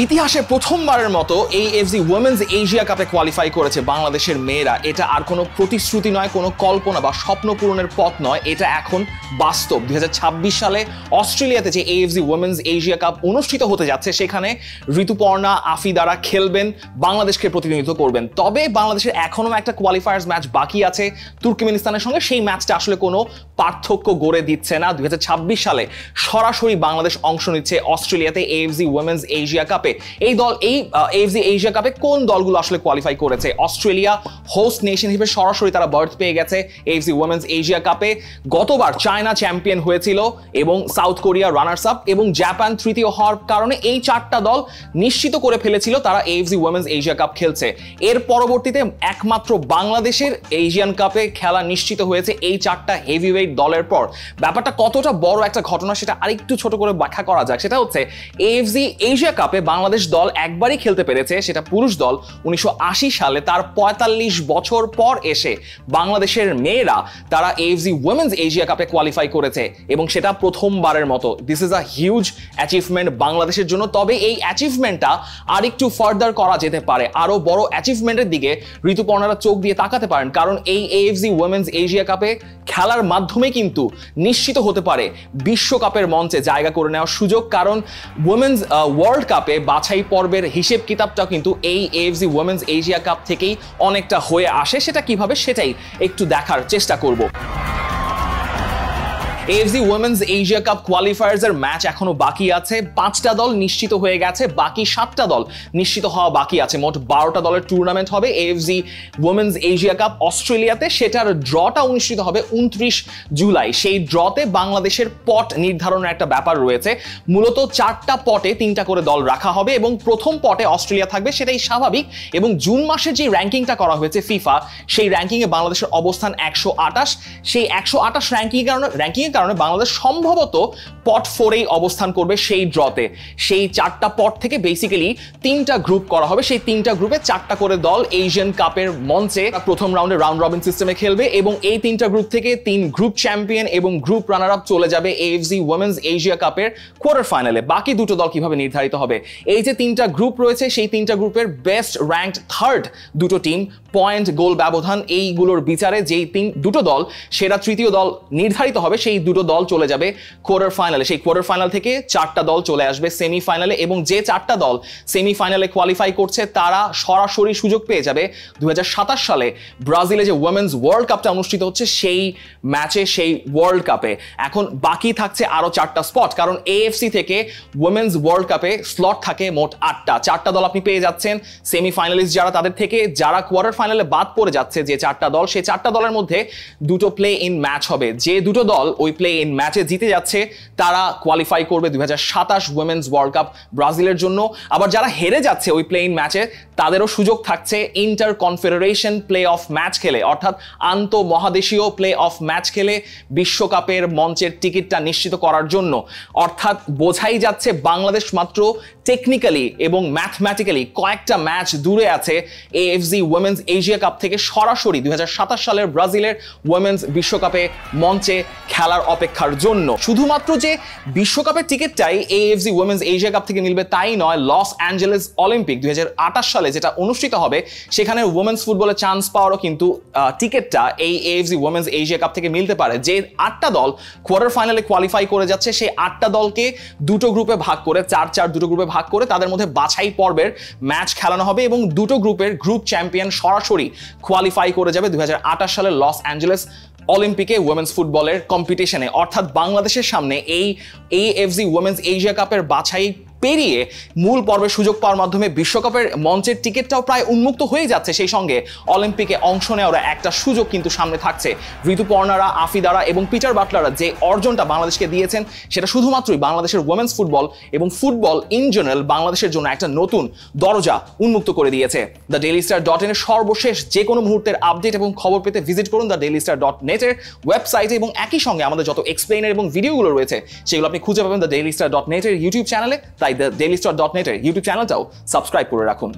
ইতিহাসে প্রথমবারের মতো এএফসি ওমেন্স এশিয়া কাপে কোয়ালিফাই করেছে বাংলাদেশের মেয়েরা। এটা আর কোনো প্রতিশ্রুতি নয়, কোনো কল্পনা বা স্বপ্ন পূরণের পথ নয়, এটা এখন বাস্তব। 2026 সালে অস্ট্রেলিয়াতে যে এএফসি ওমেন্স এশিয়া কাপ অনুষ্ঠিত হতে যাচ্ছে, সেখানে ঋতুপর্ণা আফিদারা খেলবেন, বাংলাদেশকে প্রতিনিধিত্ব করবেন। তবে বাংলাদেশের এখনও একটা কোয়ালিফায়ার্স ম্যাচ বাকি আছে তুর্কমেনিস্তানের সঙ্গে। সেই ম্যাচটা আসলে কোনো পার্থক্য গড়ে দিচ্ছে না। 2026 সালে সরাসরি বাংলাদেশ অংশ নিচ্ছে অস্ট্রেলিয়াতে এএফসি ওমেন্স এশিয়া কাপে। এই এএফসি এশিয়া কাপে কোন দলগুলো আসলে কোয়ালিফাই করেছে? অস্ট্রেলিয়া হোস্ট নেশন হিসেবে সরাসরি তারা বার্থ পেয়ে গেছে এএফসি ওমেন্স এশিয়া কাপে। গতবার চায়না চ্যাম্পিয়ন হয়েছিল এবং সাউথ কোরিয়া রানার্স আপ এবং জাপান তৃতীয় হওয়ার কারণে এই চারটা দল নিশ্চিত করে ফেলেছিল তারা এএফসি ওমেন্স এশিয়া কাপ খেলছে। এর পরবর্তীতে একমাত্র বাংলাদেশের এশিয়ান কাপে খেলা নিশ্চিত হয়েছে এই চারটা হেভিওয়েট দলের পর। ব্যাপারটা কতটা বড় একটা ঘটনা সেটা আরেকটু ছোট করে ব্যাখ্যা করা যাক। সেটা হচ্ছে এএফসি এশিয়া কাপে বাংলাদেশ দল একবারই খেলতে পেরেছে, সেটা পুরুষ দল 1980 সালে। তার 45 বছর পর এসে বাংলাদেশের মেয়েরা তারা এএফসি ওমেন্স এশিয়া কাপে কোয়ালিফাই করেছে এবং সেটা প্রথমবারের মতো। This is a huge achievement বাংলাদেশের জন্য। তবে এই অ্যাচিভমেন্টটা আরেকটু ফার্দার করা যেতে পারে, আরো বড় অ্যাচিভমেন্টের দিকে ঋতুপর্ণারা চোখ দিয়ে তাকাতে পারেন, কারণ এই এএফসি ওমেন্স এশিয়া কাপে খেলার মাধ্যমে কিন্তু নিশ্চিত হতে পারে বিশ্বকাপের মঞ্চে জায়গা করে নেওয়ার সুযোগ। কারণ ওমেন্স ওয়ার্ল্ড কাপে বাছাই পর্বের হিসেব কিতাবটা কিন্তু এই এএফসি ওমেন্স এশিয়া কাপ থেকেই অনেকটা হয়ে আসে। সেটা কিভাবে, সেটাই একটু দেখার চেষ্টা করব। AFC women's Asia cup qualifiers এর ম্যাচ এখনো বাকি আছে। 5টা দল নিশ্চিত হয়ে গেছে, বাকি 7টা দল নিশ্চিত হওয়া বাকি আছে। মোট 12টা দলের টুর্নামেন্ট হবে এএফসি ওমেন্স এশিয়া কাপ অস্ট্রেলিয়াতে। সেটার ড্রটা অনুষ্ঠিত হবে 29 জুলাই। সেই ড্রতে বাংলাদেশের পট নির্ধারণের একটা ব্যাপার রয়েছে। মূলত 4টা পটে 3টা করে দল রাখা হবে এবং প্রথম পটে অস্ট্রেলিয়া থাকবে, সেটাই স্বাভাবিক। এবং জুন মাসে যে র্যাঙ্কিংটা করা হয়েছে ফিফা, সেই র্যাঙ্কিংয়ে বাংলাদেশের অবস্থান 128। সেই 128 র্যাঙ্কিংয়ের কারণে বাংলাদেশ সম্ভবত পট 4-এই অবস্থান করবে সেই ড্রতে। সেই 4টা পট থেকে বেসিক্যালি 3টা গ্রুপ করা হবে। সেই 3টা গ্রুপে 4টা করে দল এশিয়ান কাপের মঞ্চে প্রথম রাউন্ডে রাউন্ড রবিন সিস্টেমে খেলবে এবং এই 3টা গ্রুপ থেকে 3 গ্রুপ চ্যাম্পিয়ন এবং গ্রুপ রানার আপ চলে যাবে এএফসি ওমেন্স এশিয়া কাপের কোয়ার্টার ফাইনালে। বাকি দুটো দল কিভাবে নির্ধারিত হবে? এই যে 3টা গ্রুপ রয়েছে, সেই 3টা গ্রুপের বেস্ট র্যাঙ্কড থার্ড দুটো টিম, পয়েন্ট গোল ব্যবধান এইগুলোর বিচারে যেই দুটো দল সেরা তৃতীয় দল নির্ধারিত হবে, সেই দুটো দল চলে যাবে কোয়ার্টার ফাইনালে। সেই কোয়ার্টার ফাইনাল থেকে 4টা দল চলে আসবে সেমিফাইনালে এবং যে 4টা দল সেমিফাইনালে কোয়ালিফাই করছে তারা সরাসরি সুযোগ পেয়ে যাবে 2027 সালে ব্রাজিলে যে ওমেন্স ওয়ার্ল্ড কাপটা অনুষ্ঠিত হচ্ছে সেই ম্যাচে, সেই ওয়ার্ল্ড কাপে। এখন বাকি থাকছে আরো 4টা স্পট, কারণ এএফসি থেকে ওমেন্স ওয়ার্ল্ড কাপে স্লট থাকে মোট 8টা। 4টা দল আপনি পেয়ে যাচ্ছেন সেমিফাইনালিস্ট যারা, তাদের থেকে যারা কোয়ার্টার ফাইনালে বাদ পড়ে যাচ্ছে যে 4টা দল, সেই 4টা দলের মধ্যে দুটো প্লে ইন ম্যাচ হবে। যে দুটো দল ওই প্লে ইন ম্যাচে জিতে যাচ্ছে তারা কোয়ালিফাই করবে 2027 ওমেন্স ওয়ার্ল্ড কাপ ব্রাজিলের জন্য। আবার যারা হেরে যাচ্ছে ওই প্লে ইন ম্যাচে, তাদেরও সুযোগ থাকছে inter confederation play of match খেলে, অর্থাৎ আন্তঃমহাদেশীয় প্লে অফ ম্যাচ খেলে বিশ্বকাপের মঞ্চের টিকিটটা নিশ্চিত করার জন্য। অর্থাৎ বোঝাই যাচ্ছে বাংলাদেশ মাত্র টেকনিক্যালি এবং ম্যাথমেটিক্যালি কয়েকটা ম্যাচ দূরে আছে এএফসি ওমেন্স এশিয়া কাপ থেকে সরাসরি 2027 সালের ব্রাজিলের ওমেন্স বিশ্বকাপে মঞ্চে খেলার অপেক্ষার জন্য। শুধুমাত্র যে বিশ্বকাপের টিকিটটাই এএফসি ওমেন্স এশিয়া কাপ থেকে মিলবে তাই নয়, লস অ্যাঞ্জেলেস অলিম্পিক 2028 সালে যেটা অনুষ্ঠিত হবে সেখানে ওমেন্স ফুটবলে চান্স পাওয়ারও কিন্তু টিকিটটা এই এএফসি ওমেন্স এশিয়া কাপ থেকে মিলতে পারে। যে 8টা দল কোয়ার্টার ফাইনালে কোয়ালিফাই করে যাচ্ছে, সেই 8টা দলকে দুটো গ্রুপে ভাগ করে, 4-4 দুটো গ্রুপে ভাগ করে তাদের মধ্যে বাছাই পর্বের ম্যাচ খেলানো হবে এবং দুটো গ্রুপের গ্রুপ চ্যাম্পিয়ন সরাসরি কোয়ালিফাই করে যাবে 2028 সালের লস অ্যাঞ্জেলেস অলিম্পিকে ওমেন্স ফুটবলের কম্পিটিশনে। অর্থাৎ বাংলাদেশের সামনে এই এএফসি ওমেন্স এশিয়া কাপের বাছাই পেরিয়ে মূল পর্বে সুযোগ পাওয়ার মাধ্যমে বিশ্বকাপের মঞ্চের টিকিটটাও প্রায় উন্মুক্ত হয়ে যাচ্ছে। সেই সঙ্গে অলিম্পিকে অংশ নেওয়ার একটা সুযোগ কিন্তু সামনে থাকছে। ঋতুপর্ণারা, আফিদারা এবং পিটার বাটলাররা যে অর্জনটা বাংলাদেশকে দিয়েছেন, সেটা শুধুমাত্রই বাংলাদেশের ওমেন্স ফুটবল এবং ফুটবল ইন জেনারেল বাংলাদেশের জন্য একটা নতুন দরজা উন্মুক্ত করে দিয়েছে। thedailystar.in এর সর্বশেষ যে কোনো মুহূর্তের আপডেট এবং খবর পেতে ভিজিট করুন thedailystar.net এর ওয়েবসাইটে এবং একই সঙ্গে আমাদের যত এক্সপ্লেইনার এবং ভিডিওগুলো রয়েছে সেগুলো আপনি খুঁজে পাবেন thedailystar.net এর ইউটিউব চ্যানেলে। তাই thedailystar.net এর ইউটিউব চ্যানেলটাও সাবস্ক্রাইব করে রাখুন।